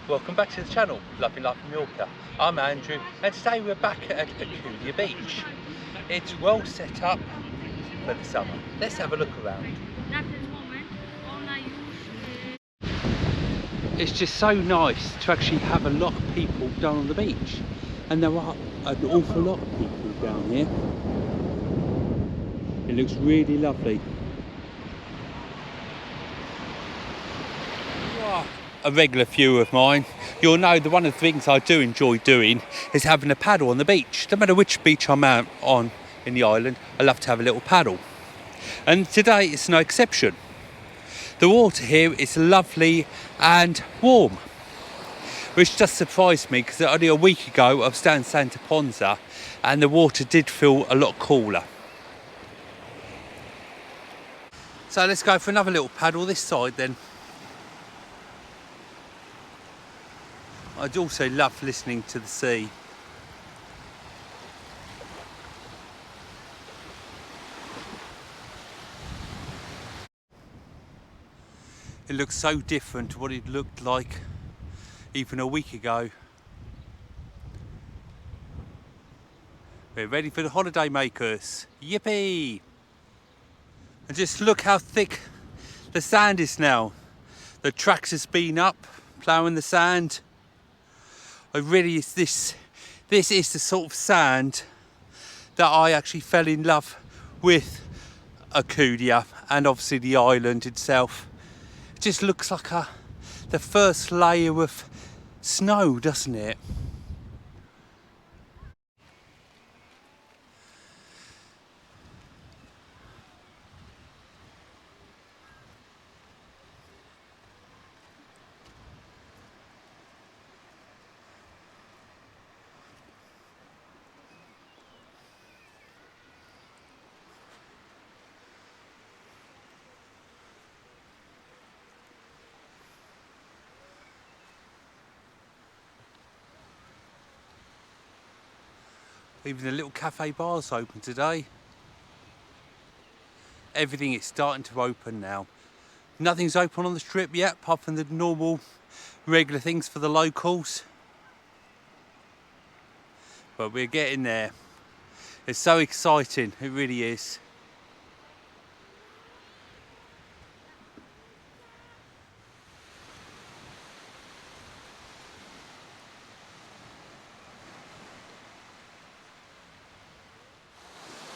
Welcome back to the channel, Loving Life in Mallorca. I'm Andrew and today we're back at Alcudia Beach. It's well set up for the summer. Let's have a look around. It's just so nice to actually have a lot of people down on the beach, and there are an awful lot of people down here. It looks really lovely. A regular viewer of mine, you'll know that one of the things I do enjoy doing is having a paddle on the beach. No matter which beach I'm out on in the island, I love to have a little paddle. And today it's no exception. The water here is lovely and warm, which just surprised me because only a week ago I was down in Santa Ponza and the water did feel a lot cooler. So let's go for another little paddle this side then. I'd also love listening to the sea. It looks so different to what it looked like even a week ago. We're ready for the holiday makers. Yippee! And just look how thick the sand is now. The tractor's been up, ploughing the sand. This is the sort of sand that I actually fell in love with Alcudia and obviously the island itself. It just looks like the first layer of snow, doesn't it? Even the little cafe bar's open today. Everything is starting to open now. Nothing's open on the strip yet, apart from the normal, regular things for the locals. But we're getting there. It's so exciting, it really is.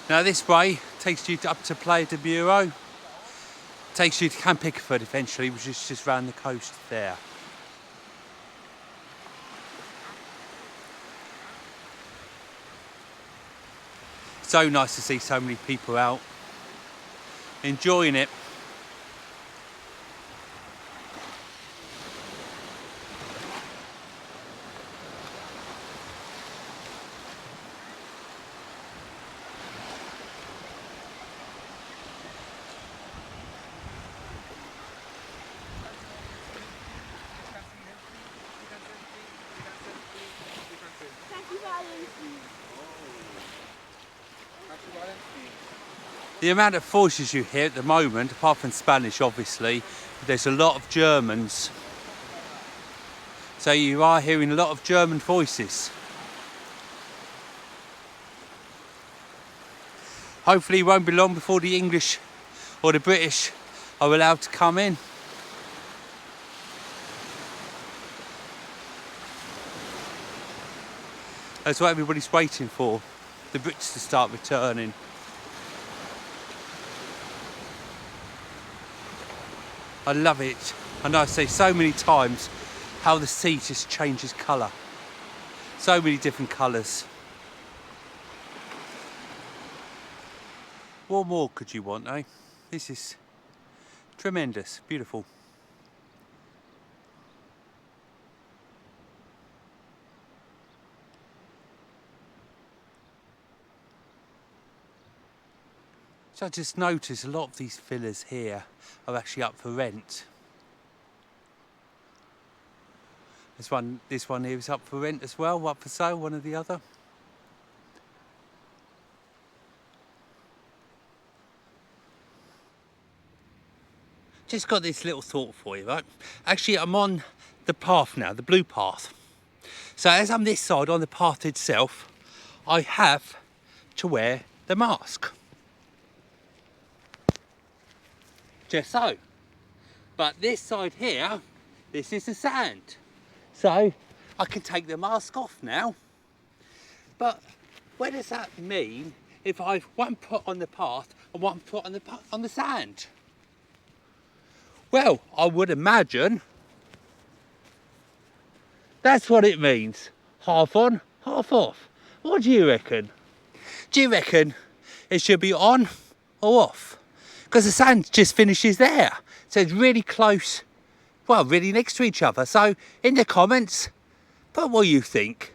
Now this way takes you up to Platja De Muro, takes you to Camp Pickford eventually, which is just round the coast there. So nice to see so many people out, enjoying it. The amount of voices you hear at the moment, apart from Spanish obviously, there's a lot of Germans. So you are hearing a lot of German voices. Hopefully it won't be long before the English or the British are allowed to come in. That's what everybody's waiting for, the Brits to start returning. I love it. I know I say so many times how the sea just changes colour. So many different colours. What more could you want, eh? This is tremendous, beautiful. So I just noticed a lot of these villas here are actually up for rent. This one here is up for rent as well, up for sale, one or the other. just got this little thought for you, right? Actually, I'm on the path now, the blue path. So as I'm this side on the path itself, I have to wear the mask. Just so. But this side here, this is the sand. So I can take the mask off now. But what does that mean if I've one foot on the path and one foot on the sand? Well, I would imagine that's what it means. Half on, half off. What do you reckon? Do you reckon it should be on or off? Because the sand just finishes there. So it's really close, well, really next to each other. So in the comments, put what you think.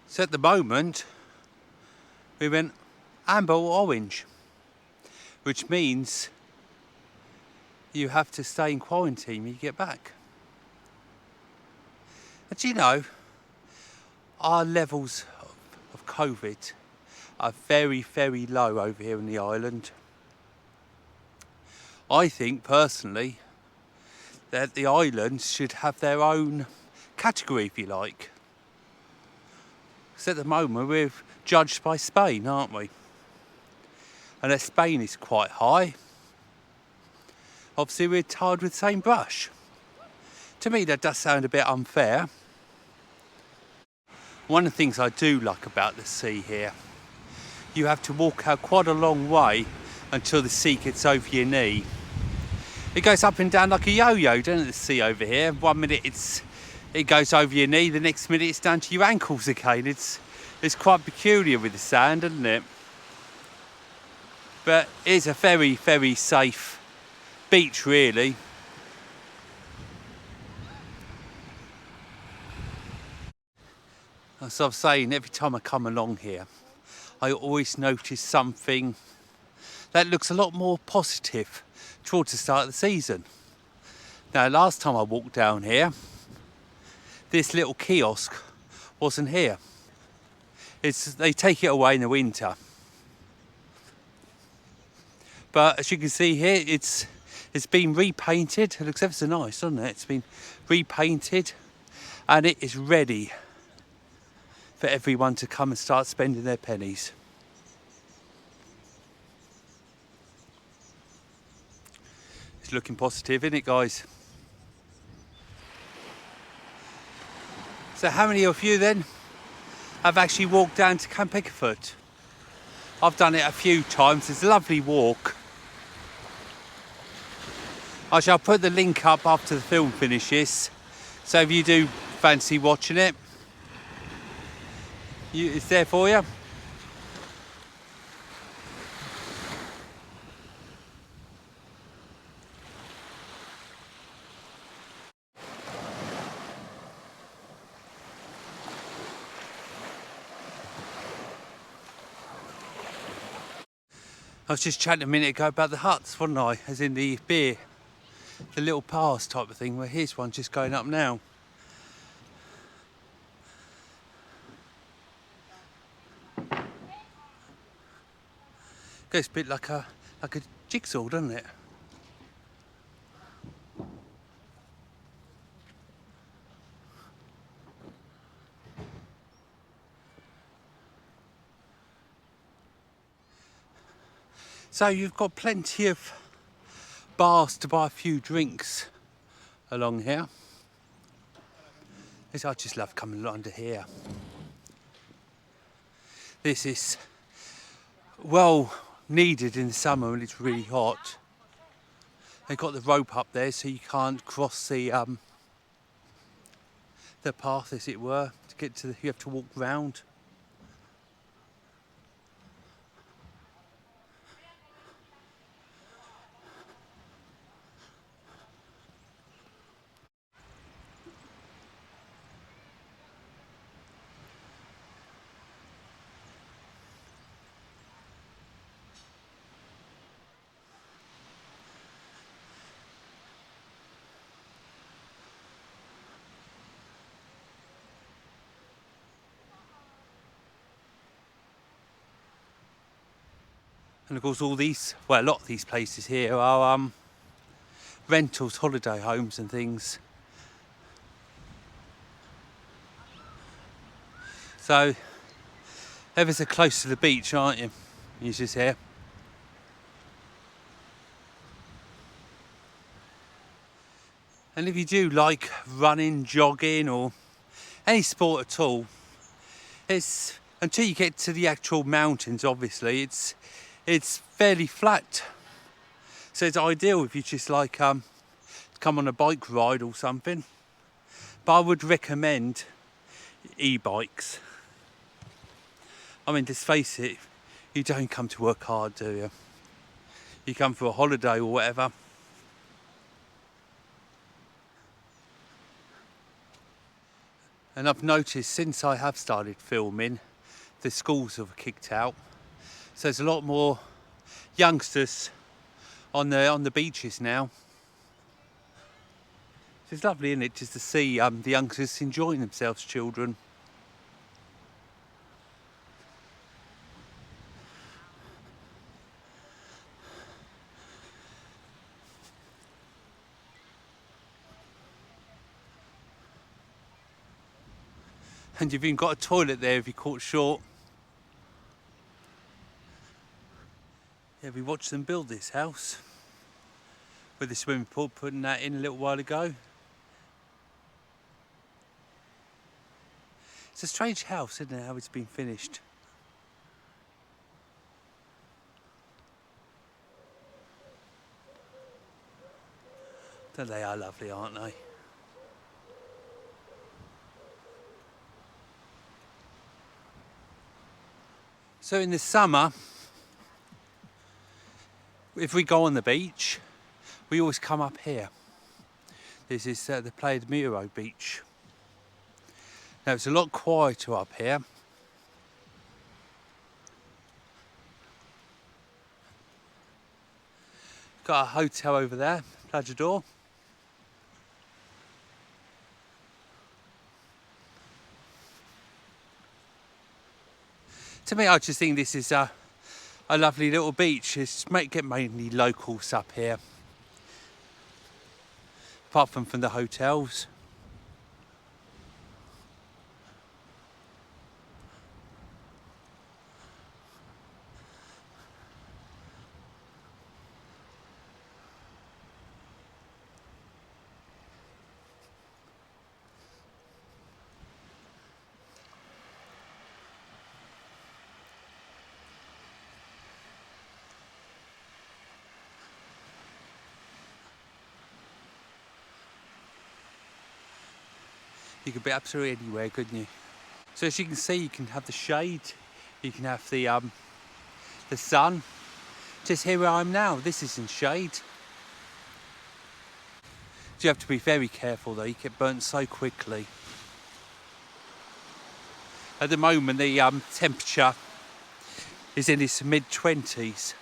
So at the moment, we went amber or orange, which means you have to stay in quarantine when you get back. But you know, our levels of COVID are very, very low over here in the island. I think personally that the islands should have their own category, if you like. So at the moment we're judged by Spain, aren't we? And as Spain is quite high, obviously we're tarred with the same brush. To me that does sound a bit unfair. One of the things I do like about the sea here, you have to walk out quite a long way until the sea gets over your knee. It goes up and down like a yo-yo, doesn't it, the sea over here? 1 minute it goes over your knee, the next minute it's down to your ankles again. It's quite peculiar with the sand, isn't it? But it's a very, very safe beach, really. As I was saying, every time I come along here, I always notice something that looks a lot more positive towards the start of the season. Now, last time I walked down here, this little kiosk wasn't here. They take it away in the winter. But as you can see here, it's been repainted. It looks ever so nice, doesn't it? It's been repainted and it is ready for everyone to come and start spending their pennies. It's looking positive, isn't it, guys? So how many of you then have actually walked down to Camp Pickerfoot? I've done it a few times. It's a lovely walk. I shall put the link up after the film finishes. So if you do fancy watching it, it's there for you. I was just chatting a minute ago about the huts, wasn't I? As in the beer, the little pass type of thing, where here's one just going up now. Goes a bit like a jigsaw, doesn't it? So you've got plenty of bars to buy a few drinks along here. I just love coming under here. This is well needed in the summer when it's really hot. They've got the rope up there so you can't cross the path, as it were, to get to you have to walk round. And of course all these, well, a lot of these places here are rentals, holiday homes and things. So ever so close to the beach, aren't you? You're just here. And if you do like running, jogging or any sport at all, it's until you get to the actual mountains, obviously, it's fairly flat. So it's ideal if you just like come on a bike ride or something. But I would recommend e-bikes. I mean, let's face it, you don't come to work hard, do you? You come for a holiday or whatever. And I've noticed since I have started filming, the schools have kicked out. So there's a lot more youngsters on the beaches now. It's lovely, isn't it, just to see the youngsters enjoying themselves, children. And you've even got a toilet there if you're caught short. Yeah, we watched them build this house with the swimming pool, putting that in a little while ago. It's a strange house, isn't it, how it's been finished. They are lovely, aren't they? So in the summer, if we go on the beach, we always come up here. This is the Platja De Muro beach. Now it's a lot quieter up here. Got a hotel over there, Platja De Muro. To me, I just think this is a lovely little beach. It's get mainly locals up here, apart from the hotels. You could be absolutely anywhere, couldn't you? So as you can see, you can have the shade, you can have the sun. Just here where I am now, this is in shade. You have to be very careful though, you get burnt so quickly. At the moment, the temperature is in its mid-20s,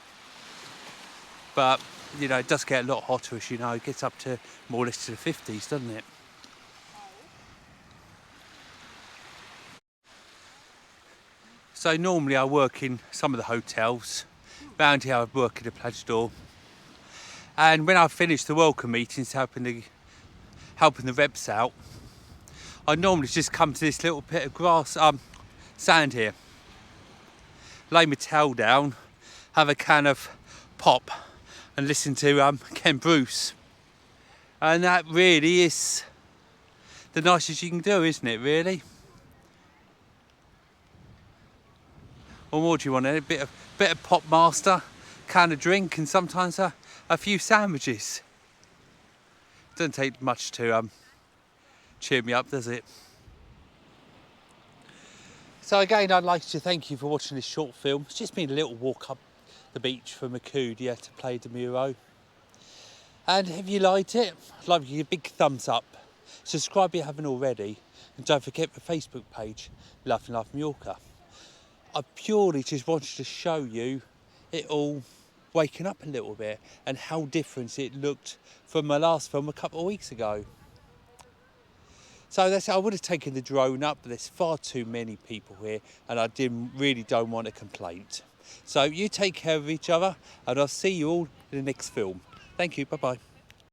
but you know, it does get a lot hotter, as you know. It gets up to more or less to the 50s, doesn't it? So normally I work in some of the hotels. Around here I work in a Platja De Muro. And when I finish the welcome meetings, helping the reps out, I normally just come to this little bit of grass, sand here. Lay my towel down, have a can of pop and listen to Ken Bruce. And that really is the nicest you can do, isn't it, really? What more do you want? A bit of pop master, can of drink, and sometimes a few sandwiches. Doesn't take much to cheer me up, does it? So again, I'd like to thank you for watching this short film. It's just been a little walk up the beach from Alcudia to Platja De Muro. And if you liked it, I'd like you to give a big thumbs up. Subscribe if you haven't already. And don't forget the Facebook page, Love and Life Mallorca. I purely just wanted to show you it all waking up a little bit and how different it looked from my last film a couple of weeks ago. So I would have taken the drone up, but there's far too many people here and I really don't want a complaint. So you take care of each other and I'll see you all in the next film. Thank you, bye-bye.